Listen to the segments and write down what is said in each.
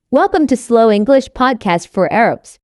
Welcome to Slow English Podcast for Arabs.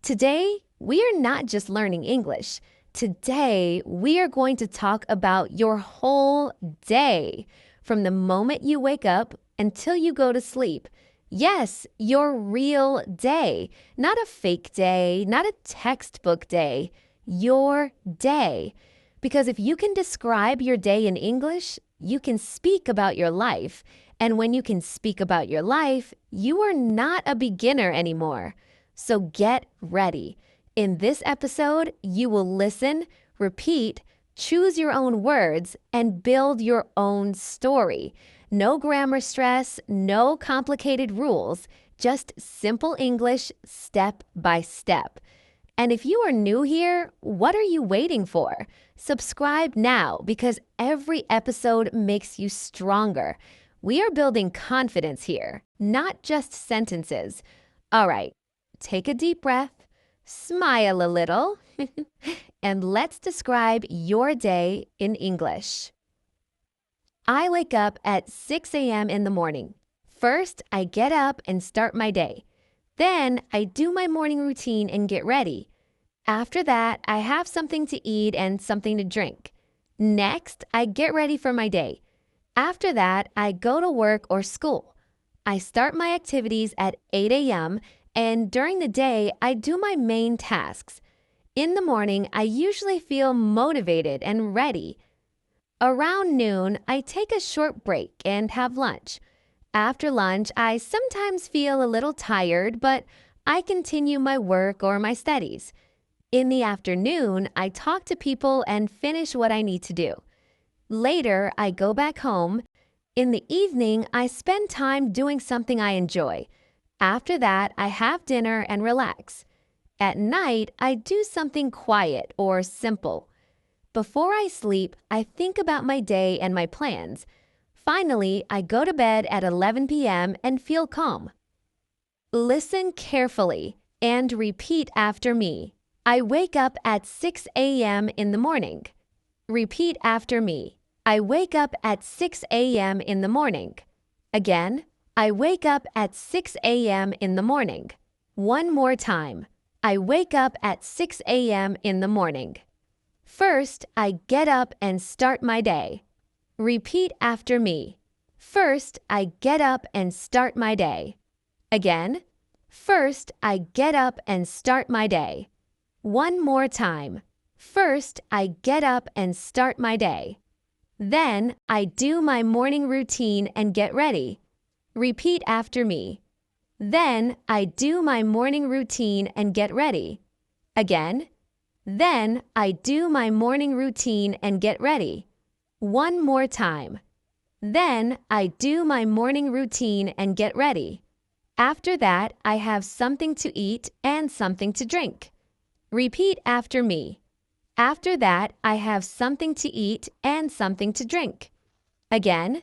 Today, we are not just learning English. Today, we are going to talk about your whole day, from the moment you wake up until you go to sleep. Yes, your real day, not a fake day, not a textbook day, your day. Because if you can describe your day in English, you can speak about your life. And when you can speak about your life, you are not a beginner anymore. So get ready. In this episode, you will listen, repeat, choose your own words, and build your own story. No grammar stress, no complicated rules, just simple English step by step. And if you are new here, what are you waiting for? Subscribe now because every episode makes you stronger. We are building confidence here, not just sentences. All right, take a deep breath, smile a little, and let's describe your day in English. I wake up at 6 a.m. in the morning. First, I get up and start my day. Then, I do my morning routine and get ready. After that, I have something to eat and something to drink. Next, I get ready for my day. After that, I go to work or school. I start my activities at 8 a.m., and during the day, I do my main tasks. In the morning, I usually feel motivated and ready. Around noon, I take a short break and have lunch. After lunch, I sometimes feel a little tired, but I continue my work or my studies. In the afternoon, I talk to people and finish what I need to do. Later, I go back home. In the evening, I spend time doing something I enjoy. After that, I have dinner and relax. At night, I do something quiet or simple. Before I sleep, I think about my day and my plans. Finally, I go to bed at 11 p.m. and feel calm. Listen carefully and repeat after me. I wake up at 6 a.m. in the morning. Repeat after me. I wake up at 6 a.m. in the morning. Again, I wake up at 6 a.m. in the morning. One more time. I wake up at 6 a.m. in the morning. First, I get up and start my day. Repeat after me. First, I get up and start my day. Again, first, I get up and start my day. One more time. First, I get up and start my day. Then, I do my morning routine and get ready. Repeat after me. Then, I do my morning routine and get ready. Again. Then, I do my morning routine and get ready. One more time. Then, I do my morning routine and get ready. After that, I have something to eat and something to drink. Repeat after me. After that, I have something to eat and something to drink. Again.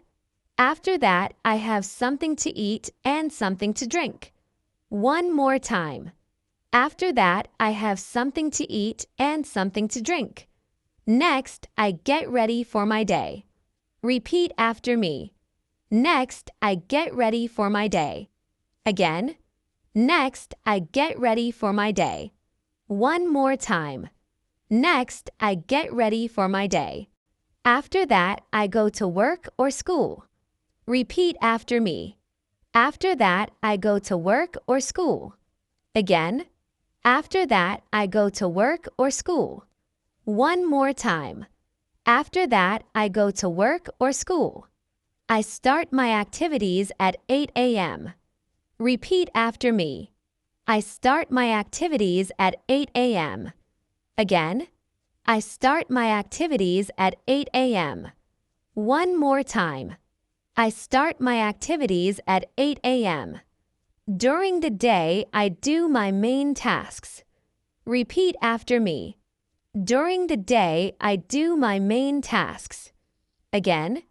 After that, I have something to eat and something to drink. One more time. After that, I have something to eat and something to drink. Next, I get ready for my day. Repeat after me. Next, I get ready for my day. Again. Next, I get ready for my day. One more time. Next, I get ready for my day. After that, I go to work or school. Repeat after me. After that, I go to work or school. Again. After that, I go to work or school. One more time. After that, I go to work or school. I start my activities at 8 a.m. Repeat after me. I start my activities at 8 a.m. Again. I start my activities at 8 a.m. One more time. I start my activities at 8 a.m. During the day, I do my main tasks. Repeat after me. During the day, I do my main tasks. Again.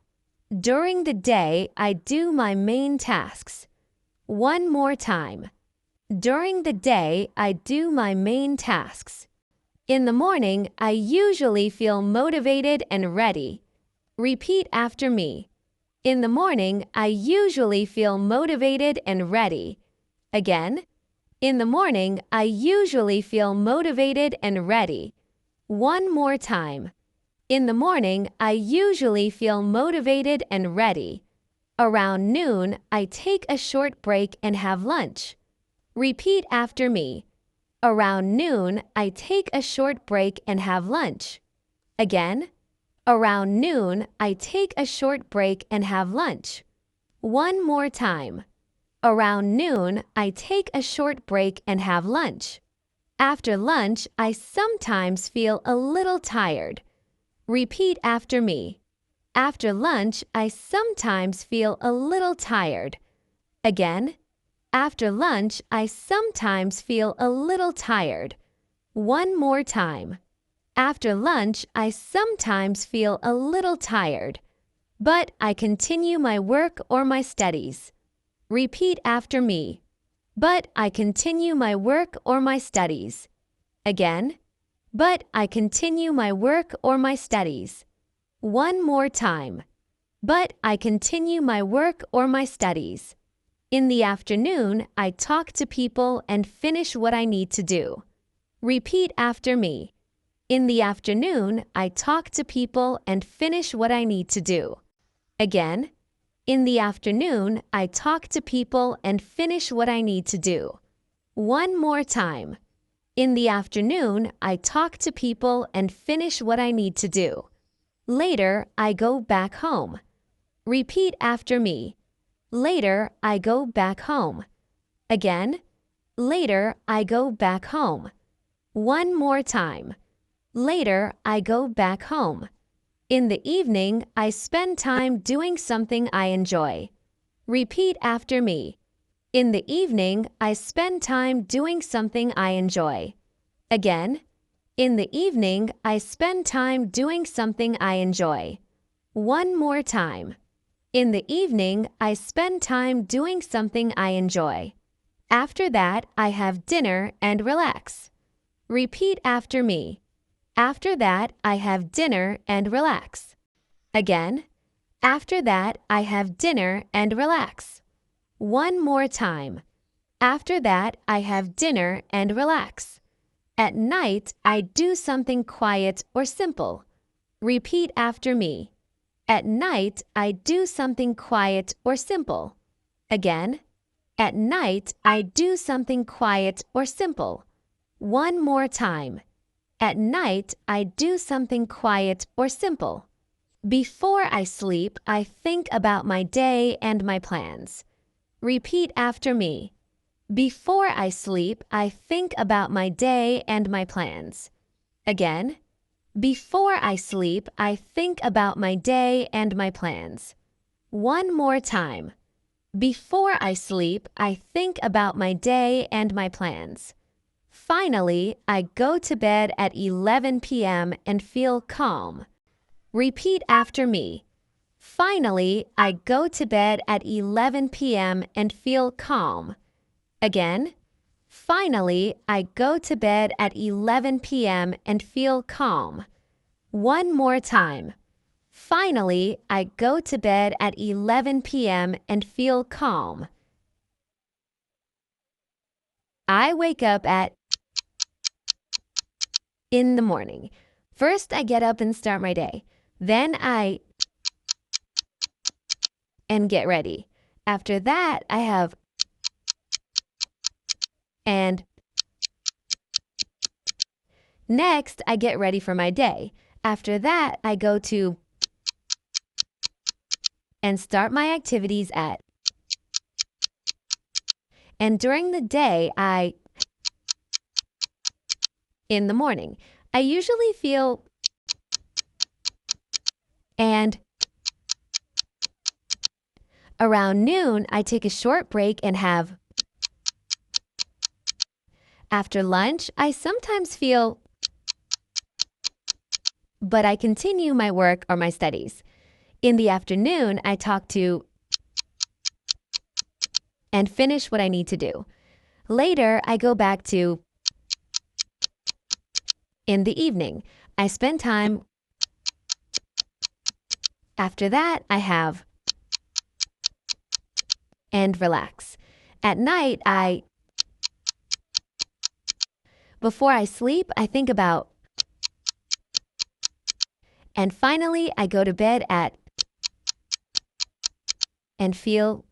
During the day, I do my main tasks. One more time. During the day, I do my main tasks. In the morning, I usually feel motivated and ready. Repeat after me. In the morning, I usually feel motivated and ready. Again, in the morning, I usually feel motivated and ready. One more time. In the morning, I usually feel motivated and ready. Around noon, I take a short break and have lunch. Repeat after me. Around noon, I take a short break and have lunch. Again, around noon, I take a short break and have lunch. One more time. Around noon, I take a short break and have lunch. After lunch, I sometimes feel a little tired. Repeat after me. After lunch, I sometimes feel a little tired. Again, after lunch, I sometimes feel a little tired. One more time. After lunch, I sometimes feel a little tired, but I continue my work or my studies. Repeat after me. But I continue my work or my studies. Again, but I continue my work or my studies. One more time. But I continue my work or my studies. In the afternoon, I talk to people and finish what I need to do. Repeat after me. In the afternoon, I talk to people and finish what I need to do. Again, in the afternoon, I talk to people and finish what I need to do. One more time. In the afternoon, I talk to people and finish what I need to do. Later, I go back home. Repeat after me. Later, I go back home. Again, later, I go back home. One more time. Later, I go back home. In the evening, I spend time doing something I enjoy. Repeat after me. In the evening, I spend time doing something I enjoy. Again, in the evening, I spend time doing something I enjoy. One more time. In the evening, I spend time doing something I enjoy. After that, I have dinner and relax. Repeat after me. After that, I have dinner and relax. Again, after that, I have dinner and relax. One more time. After that, I have dinner and relax. At night, I do something quiet or simple. Repeat after me. At night, I do something quiet or simple. Again, at night, I do something quiet or simple. One more time. At night, I do something quiet or simple. Before I sleep, I think about my day and my plans. Repeat after me. Before I sleep, I think about my day and my plans. Again, before I sleep, I think about my day and my plans. One more time. Before I sleep, I think about my day and my plans. Finally, I go to bed at 11 p.m. and feel calm. Repeat after me. Finally, I go to bed at 11 p.m. and feel calm. Again, finally, I go to bed at 11 p.m. and feel calm. One more time. Finally, I go to bed at 11 p.m. and feel calm. I wake up at in the morning. First, I get up and start my day. Then I and get ready. After that, I have and next, I get ready for my day. After that, I go to and start my activities at. And during the day, in the morning, I usually feel and around noon, I take a short break and have. After lunch, I sometimes feel, but I continue my work or my studies. In the afternoon, I talk to and finish what I need to do. Later, I go back to. In the evening, I spend time. After that, I have. and relax. At night, before I sleep, I think about, and finally, I go to bed at, and feel.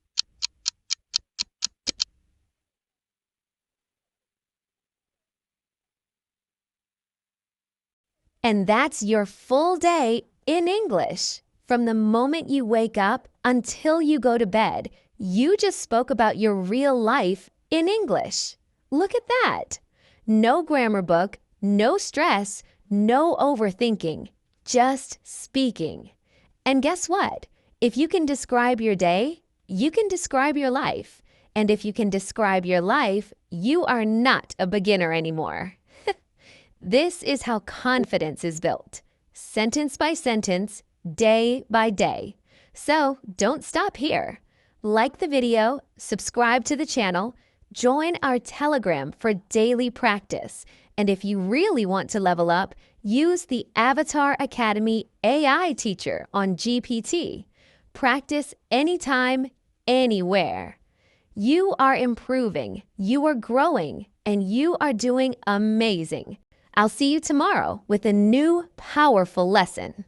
And that's your full day in English. From the moment you wake up until you go to bed, you just spoke about your real life in English. Look at that. No grammar book, no stress, no overthinking, just speaking. And guess what? If you can describe your day, you can describe your life. And if you can describe your life, you are not a beginner anymore. This is how confidence is built, sentence by sentence, day by day. So don't stop here. Like the video, subscribe to the channel, join our Telegram for daily practice. And if you really want to level up, use the Avatar Academy AI teacher on GPT. Practice anytime, anywhere. You are improving, you are growing, and you are doing amazing. I'll see you tomorrow with a new powerful lesson.